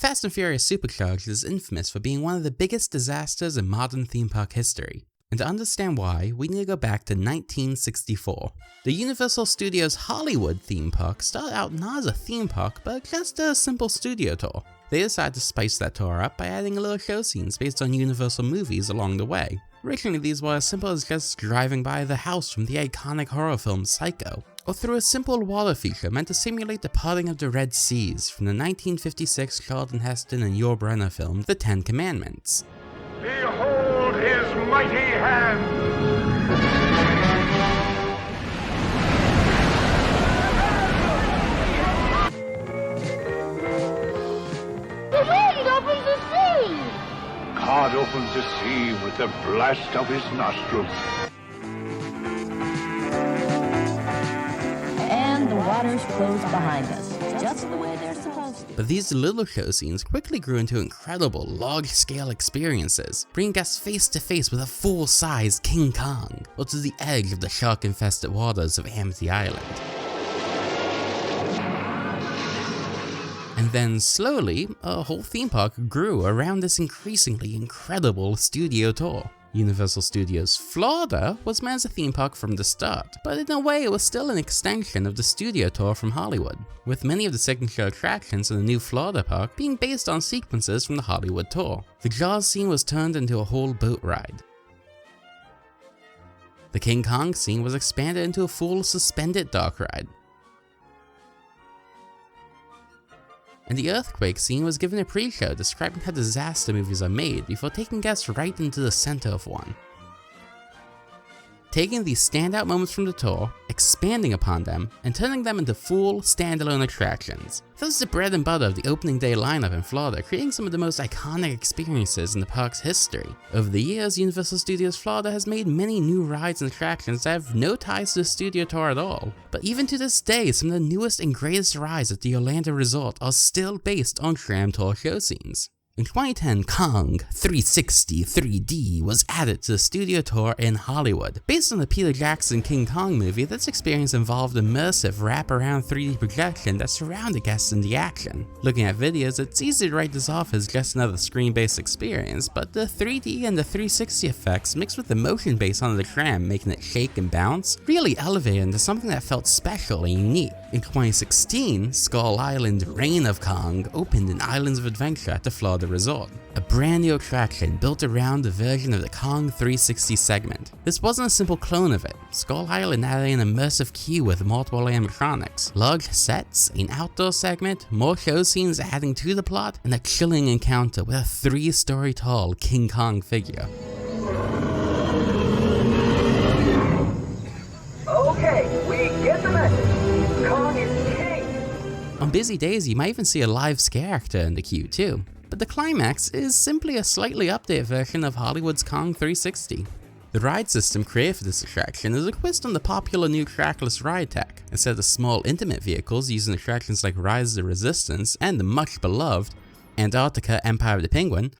Fast and Furious Supercharged is infamous for being one of the biggest disasters in modern theme park history. And to understand why, we need to go back to 1964. The Universal Studios Hollywood theme park started out not as a theme park, but just a simple studio tour. They decided to spice that tour up by adding a little show scenes based on Universal movies along the way. Originally, these were as simple as just driving by the house from the iconic horror film Psycho, or through a simple water feature meant to simulate the parting of the Red Seas from the 1956 Charlton Heston and Yul Brynner film The Ten Commandments. Behold his mighty hand! The wind opens the sea! God opens the sea with the blast of his nostrils. And the waters close behind us, just the way they're supposed to. But these little show scenes quickly grew into incredible, large-scale experiences, bringing us face to face with a full-sized King Kong, or to the edge of the shark-infested waters of Amity Island. And then slowly, a whole theme park grew around this increasingly incredible studio tour. Universal Studios Florida was meant as a theme park from the start, but in a way it was still an extension of the studio tour from Hollywood, with many of the signature attractions in the new Florida park being based on sequences from the Hollywood tour. The Jaws scene was turned into a whole boat ride. The King Kong scene was expanded into a full suspended dock ride. And the earthquake scene was given a pre-show describing how disaster movies are made before taking guests right into the center of one. Taking these standout moments from the tour, expanding upon them, and turning them into full, standalone attractions. That was the bread and butter of the opening day lineup in Florida, creating some of the most iconic experiences in the park's history. Over the years, Universal Studios Florida has made many new rides and attractions that have no ties to the studio tour at all. But even to this day, some of the newest and greatest rides at the Orlando Resort are still based on Tram Tour show scenes. In 2010, Kong 360 3D was added to the studio tour in Hollywood. Based on the Peter Jackson King Kong movie, this experience involved immersive wraparound 3D projection that surrounded guests in the action. Looking at videos, it's easy to write this off as just another screen-based experience, but the 3D and the 360 effects mixed with the motion based on the tram making it shake and bounce really elevated into something that felt special and unique. In 2016, Skull Island Reign of Kong opened in Islands of Adventure at the Florida Resort, a brand new attraction built around a version of the Kong 360 segment. This wasn't a simple clone of it. Skull Island added an immersive queue with multiple animatronics, large sets, an outdoor segment, more show scenes adding to the plot, and a chilling encounter with a 3-story tall King Kong figure. Okay, we get the message. Kong is king. On busy days, you might even see a live scare actor in the queue too. But the climax is simply a slightly updated version of Hollywood's Kong 360. The ride system created for this attraction is a twist on the popular new trackless ride tech. Instead of small intimate vehicles using attractions like Rise of the Resistance and the much beloved Antarctica Empire of the Penguin,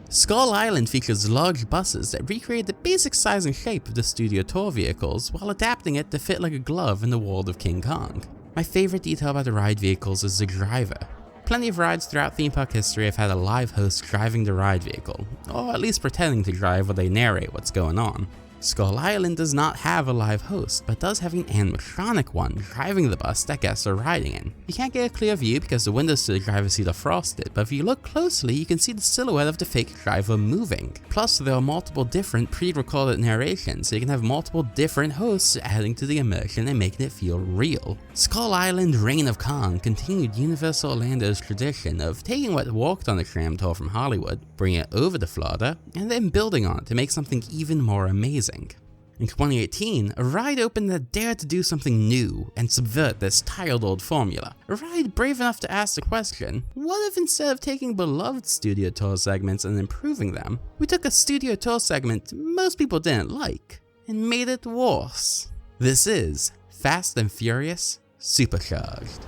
Skull Island features large buses that recreate the basic size and shape of the studio tour vehicles while adapting it to fit like a glove in the world of King Kong. My favorite detail about the ride vehicles is the driver. Plenty of rides throughout theme park history have had a live host driving the ride vehicle, or at least pretending to drive while they narrate what's going on. Skull Island does not have a live host, but does have an animatronic one driving the bus that guests are riding in. You can't get a clear view because the windows to the driver's seat are frosted, but if you look closely, you can see the silhouette of the fake driver moving. Plus, there are multiple different pre-recorded narrations, so you can have multiple different hosts adding to the immersion and making it feel real. Skull Island Reign of Kong continued Universal Orlando's tradition of taking what worked on the tram tour from Hollywood, bringing it over to Florida, and then building on it to make something even more amazing. In 2018, a ride opened that dared to do something new and subvert this tired old formula. A ride brave enough to ask the question, what if instead of taking beloved studio tour segments and improving them, we took a studio tour segment most people didn't like and made it worse? This is Fast and Furious Supercharged.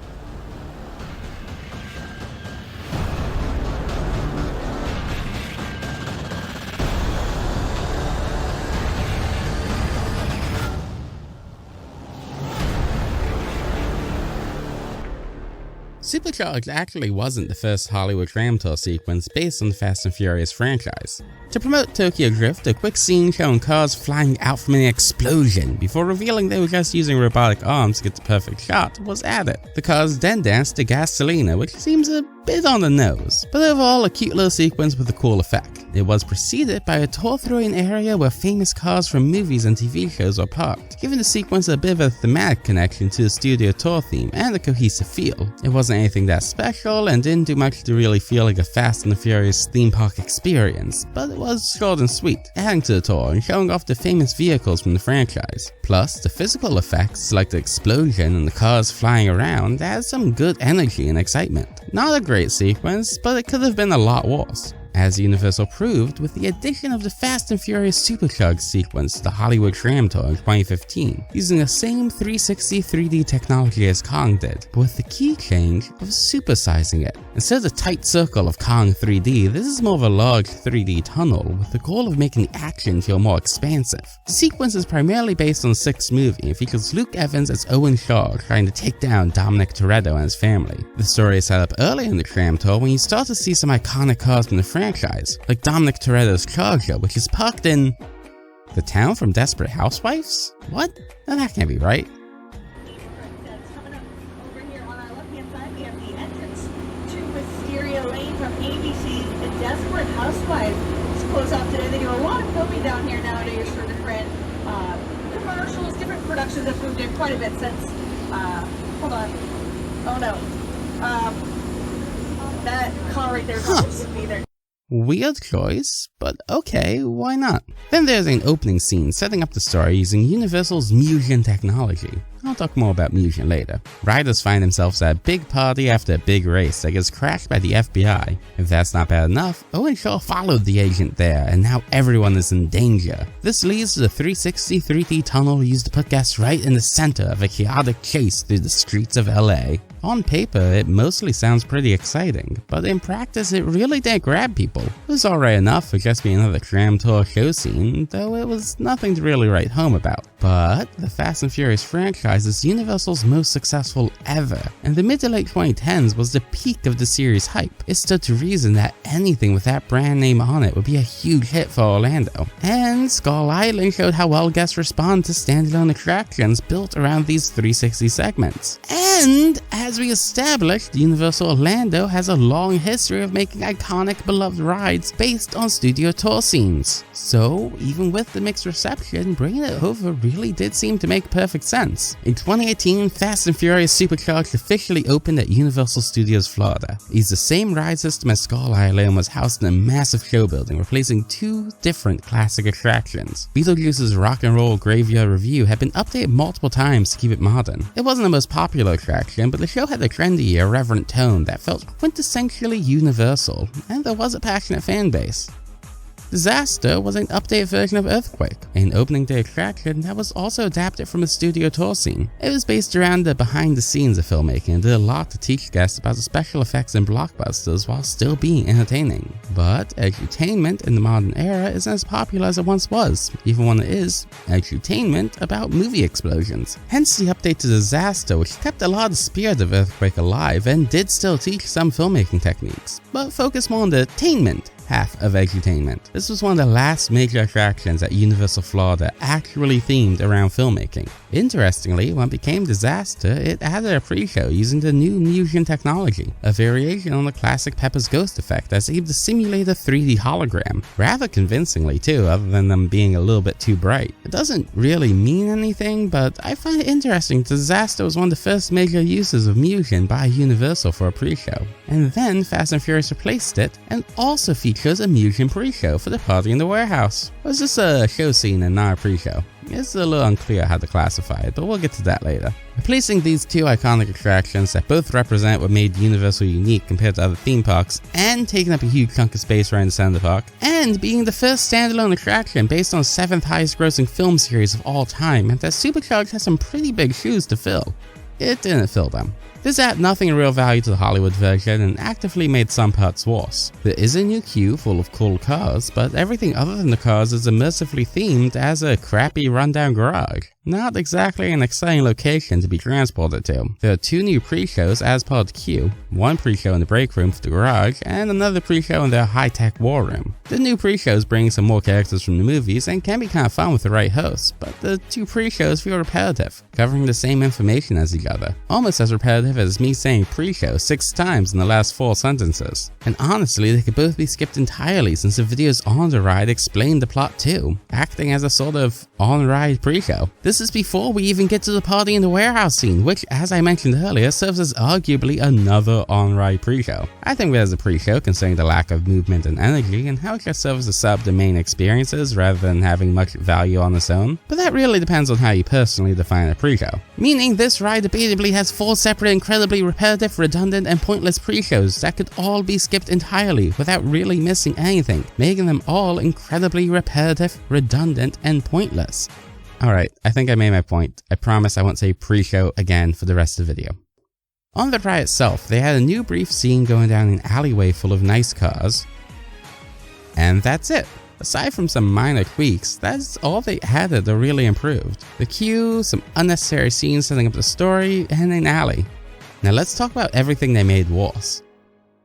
Supercharged actually wasn't the first Hollywood Tram Tour sequence based on the Fast and Furious franchise. To promote Tokyo Drift, a quick scene showing cars flying out from an explosion before revealing they were just using robotic arms to get the perfect shot was added. The cars then danced to Gasolina, which seems a bit on the nose, but overall a cute little sequence with a cool effect. It was preceded by a tour through an area where famous cars from movies and TV shows were parked, giving the sequence a bit of a thematic connection to the Studio Tour theme and a cohesive feel. It wasn't anything that special and didn't do much to really feel like a Fast and the Furious theme park experience, but it was short and sweet, adding to the tour and showing off the famous vehicles from the franchise. Plus, the physical effects like the explosion and the cars flying around add some good energy and excitement. Not a great sequence, but it could have been a lot worse, as Universal proved with the addition of the Fast and Furious Supercharged sequence to the Hollywood Tram Tour in 2015, using the same 360 3D technology as Kong did, but with the key change of supersizing it. Instead of the tight circle of Kong 3D, this is more of a large 3D tunnel with the goal of making the action feel more expansive. The sequence is primarily based on the 6th movie and features Luke Evans as Owen Shaw trying to take down Dominic Toretto and his family. The story is set up early in the Tram Tour when you start to see some iconic cars from the franchise, like Dominic Toretto's Charger, which is parked in the town from Desperate Housewives? What? No, that can't be right. That's coming up over here on our left-hand side. We have the entrance to Wisteria Lane from ABC's The Desperate Housewives. It's closed off today. They do a lot of filming down here nowadays for different commercials, different productions have moved in quite a bit since, hold on. Oh no. That car right there is supposed to be there. Weird choice, but okay, why not? Then there's an opening scene setting up the story using Universal's Musion technology. I'll talk more about Musion later. Riders find themselves at a big party after a big race that gets crashed by the FBI. If that's not bad enough, Owen Shaw followed the agent there and now everyone is in danger. This leads to the 360 3D tunnel used to put guests right in the center of a chaotic chase through the streets of LA. On paper, it mostly sounds pretty exciting, but in practice it really didn't grab people. It was alright enough for just being another Tram Tour show scene, though it was nothing to really write home about. But the Fast and Furious franchise is Universal's most successful ever, and the mid to late 2010s was the peak of the series' hype. It stood to reason that anything with that brand name on it would be a huge hit for Orlando. And Skull Island showed how well guests respond to standalone attractions built around these 360 segments. And as we established, Universal Orlando has a long history of making iconic beloved rides based on Studio Tour scenes. So even with the mixed reception, bringing it over really did seem to make perfect sense. In 2018, Fast and Furious Supercharged officially opened at Universal Studios Florida. It used the same ride system as Skull Island and was housed in a massive show building, replacing 2 different classic attractions. Beetlejuice's Rock and Roll Graveyard Revue had been updated multiple times to keep it modern. It wasn't the most popular attraction, but the show had a trendy, irreverent tone that felt quintessentially Universal, and there was a passionate fan base. Disaster was an updated version of Earthquake, an opening day attraction that was also adapted from a Studio Tour scene. It was based around the behind the scenes of filmmaking and did a lot to teach guests about the special effects in blockbusters while still being entertaining. But edutainment in the modern era isn't as popular as it once was, even when it is edutainment about movie explosions. Hence the update to Disaster, which kept a lot of the spirit of Earthquake alive and did still teach some filmmaking techniques, but focused more on the attainment half of edutainment. This was one of the last major attractions at Universal Florida actually themed around filmmaking. Interestingly, when it became Disaster, it added a pre-show using the new Musion technology, a variation on the classic Pepper's Ghost effect that's able to simulate a 3D hologram, rather convincingly too, other than them being a little bit too bright. It doesn't really mean anything, but I find it interesting that Disaster was one of the first major uses of Musion by Universal for a pre-show. And then Fast and Furious replaced it and also features a Musion pre-show for the party in the warehouse. Or is this a show scene and not a pre-show? It's a little unclear how to classify it, but we'll get to that later. Replacing these 2 iconic attractions that both represent what made Universal unique compared to other theme parks, and taking up a huge chunk of space right in the center of the park, and being the first standalone attraction based on the 7th highest grossing film series of all time, meant that Supercharged has some pretty big shoes to fill. It didn't fill them. This added nothing in real value to the Hollywood version and actively made some parts worse. There is a new queue full of cool cars, but everything other than the cars is immersively themed as a crappy rundown garage. Not exactly an exciting location to be transported to. There are 2 new pre-shows as part of the queue, one pre-show in the break room for the garage, and another pre-show in their high-tech war room. The new pre-shows bring some more characters from the movies and can be kind of fun with the right host, but the 2 pre-shows feel repetitive, covering the same information as each other. Almost as repetitive as me saying pre-show 6 times in the last 4 sentences. And honestly, they could both be skipped entirely since the videos on the ride explain the plot too, acting as a sort of on-ride pre-show. This is before we even get to the party in the warehouse scene, which, as I mentioned earlier, serves as arguably another on-ride pre-show. I think there's a pre-show considering the lack of movement and energy and how it just serves as sub-domain experiences rather than having much value on its own, but that really depends on how you personally define a pre-show. Meaning this ride debatably has 4 separate incredibly repetitive, redundant, and pointless pre-shows that could all be skipped entirely without really missing anything, making them all incredibly repetitive, redundant, and pointless. Alright, I think I made my point. I promise I won't say pre-show again for the rest of the video. On the ride itself, they had a new brief scene going down an alleyway full of nice cars, and that's it. Aside from some minor tweaks, that's all they added or really improved. The queue, some unnecessary scenes setting up the story, and an alley. Now let's talk about everything they made worse.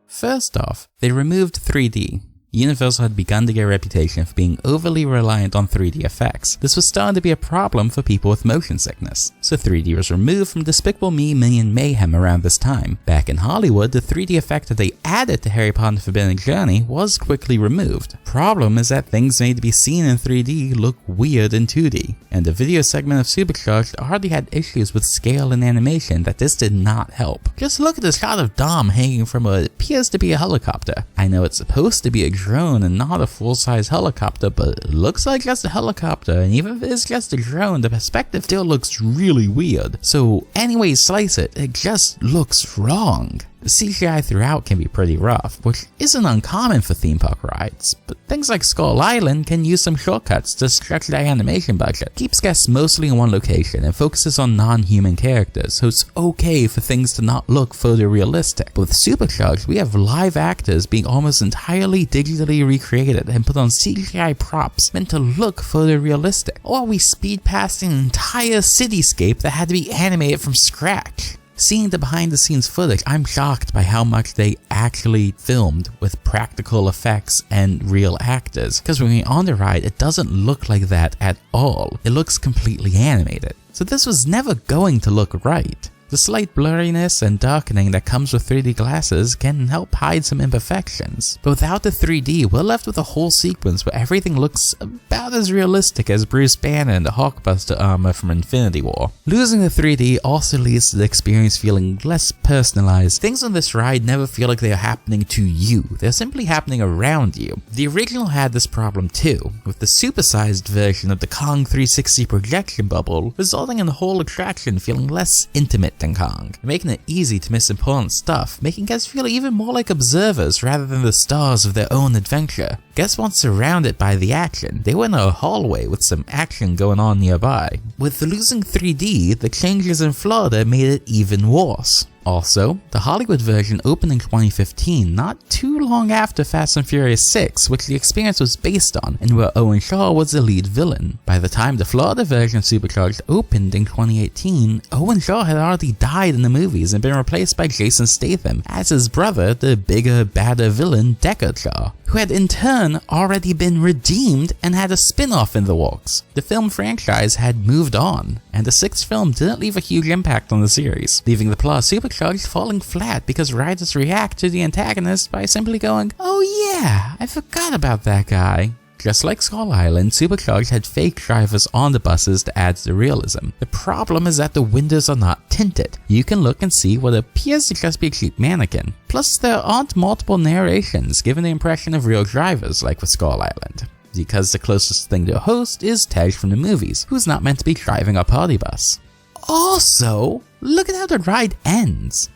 First off, they removed 3D. Universal had begun to get a reputation for being overly reliant on 3D effects. This was starting to be a problem for people with motion sickness, so 3D was removed from Despicable Me Minion Mayhem around this time. Back in Hollywood, the 3D effect that they added to Harry Potter and the Forbidden Journey was quickly removed. Problem is that things made to be seen in 3D look weird in 2D, and the video segment of Supercharged already had issues with scale and animation that this did not help. Just look at the shot of Dom hanging from what appears to be a helicopter. I know it's supposed to be a drone and not a full-size helicopter, but it looks like just a helicopter, and even if it's just a drone, the perspective still looks really weird. So any way you slice it, it just looks wrong. The CGI throughout can be pretty rough, which isn't uncommon for theme park rides, but things like Skull Island can use some shortcuts to stretch their animation budget. Keeps guests mostly in one location and focuses on non-human characters, so it's okay for things to not look photorealistic. But with Supercharged, we have live actors being almost entirely digitally recreated and put on CGI props meant to look photorealistic, or we speed past an entire cityscape that had to be animated from scratch. Seeing the behind the scenes footage, I'm shocked by how much they actually filmed with practical effects and real actors, because when you're on the ride, it doesn't look like that at all. It looks completely animated. So this was never going to look right. The slight blurriness and darkening that comes with 3D glasses can help hide some imperfections, but without the 3D, we're left with a whole sequence where everything looks about as realistic as Bruce Banner in the Hulkbuster armor from Infinity War. Losing the 3D also leads to the experience feeling less personalized. Things on this ride never feel like they are happening to you, they're simply happening around you. The original had this problem too, with the supersized version of the Kong 360 projection bubble, resulting in the whole attraction feeling less intimate than Kong, making it easy to miss important stuff, making guests feel even more like observers rather than the stars of their own adventure. Guests weren't surrounded by the action, they were in a hallway with some action going on nearby. With losing 3D, the changes in Florida made it even worse. Also, the Hollywood version opened in 2015, not too long after Fast and Furious 6, which the experience was based on, and where Owen Shaw was the lead villain. By the time the Florida version of Supercharged opened in 2018, Owen Shaw had already died in the movies and been replaced by Jason Statham as his brother, the bigger, badder villain Deckard Shaw, who had in turn already been redeemed and had a spin-off in the works. The film franchise had moved on, and the 6th film didn't leave a huge impact on the series, leaving the plot of Supercharged falling flat because riders react to the antagonist by simply going, "Oh yeah, I forgot about that guy." Just like Skull Island, Supercharged had fake drivers on the buses to add to the realism. The problem is that the windows are not tinted. You can look and see what appears to just be a cheap mannequin. Plus, there aren't multiple narrations, giving the impression of real drivers like with Skull Island, because the closest thing to a host is Tej from the movies, who's not meant to be driving a party bus. Also, look at how the ride ends.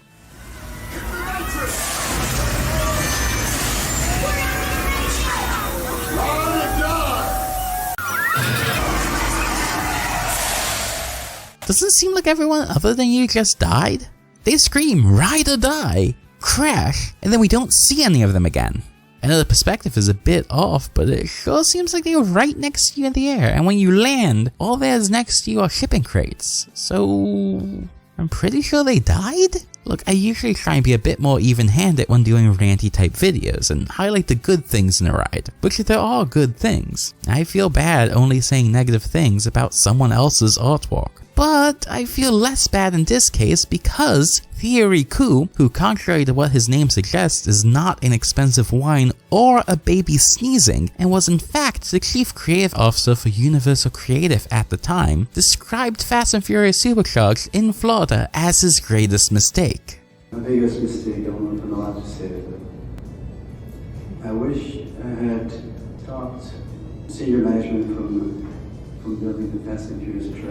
Doesn't it seem like everyone other than you just died? They scream, "Ride or die!" crash, and then we don't see any of them again. I know the perspective is a bit off, but it sure seems like they were right next to you in the air, and when you land, all there's next to you are shipping crates. So I'm pretty sure they died? Look, I usually try and be a bit more even-handed when doing ranty type videos and highlight the good things in a ride, which there are good things. I feel bad only saying negative things about someone else's artwork. But I feel less bad in this case because Theory Koo, who contrary to what his name suggests is not an expensive wine or a baby sneezing, and was in fact the chief creative officer for Universal Creative at the time, described Fast and Furious Supercharged in Florida as his greatest mistake. My biggest mistake, I don't know if I'm allowed to say it, but I wish I had stopped senior management from building the Fast and Furious attraction.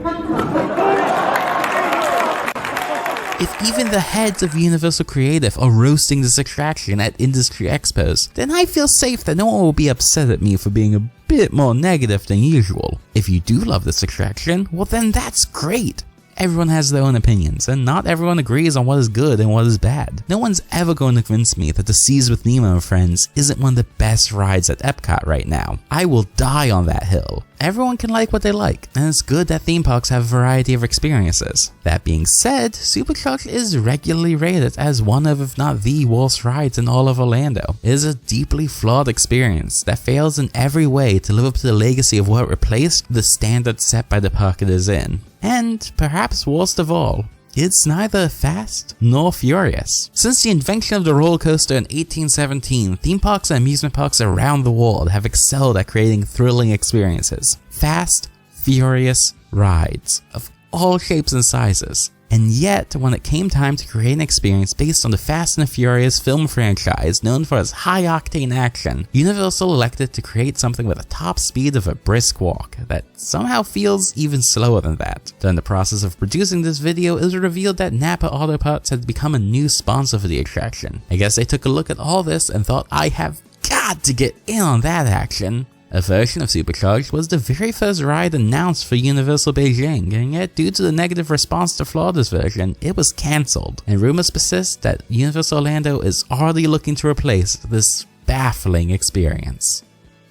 If even the heads of Universal Creative are roasting this attraction at industry expos, then I feel safe that no one will be upset at me for being a bit more negative than usual. If you do love this attraction, well then that's great. Everyone has their own opinions, and not everyone agrees on what is good and what is bad. No one's ever going to convince me that the Seas with Nemo and Friends isn't one of the best rides at Epcot right now. I will die on that hill. Everyone can like what they like, and it's good that theme parks have a variety of experiences. That being said, Supercharged is regularly rated as one of, if not the worst rides in all of Orlando. It is a deeply flawed experience that fails in every way to live up to the legacy of what replaced the standard set by the park it is in. And perhaps worst of all, it's neither fast nor furious. Since the invention of the roller coaster in 1817, theme parks and amusement parks around the world have excelled at creating thrilling experiences. Fast, furious rides of all shapes and sizes. And yet, when it came time to create an experience based on the Fast and the Furious film franchise known for its high-octane action, Universal elected to create something with a top speed of a brisk walk that somehow feels even slower than that. During the process of producing this video, it was revealed that Napa Auto Parts had become a new sponsor for the attraction. I guess they took a look at all this and thought, I have got to get in on that action. A version of Supercharged was the very first ride announced for Universal Beijing, and yet due to the negative response to Florida's version, it was cancelled, and rumors persist that Universal Orlando is already looking to replace this baffling experience.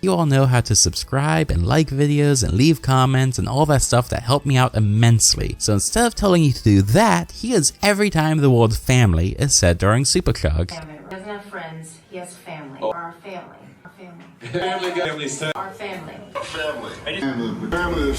You all know how to subscribe and like videos and leave comments and all that stuff that helped me out immensely, so instead of telling you to do that, here's every time the word family is said during Supercharged. Family. He doesn't have friends, he has family. Our family. Our family. Family. Our family. Family. Family.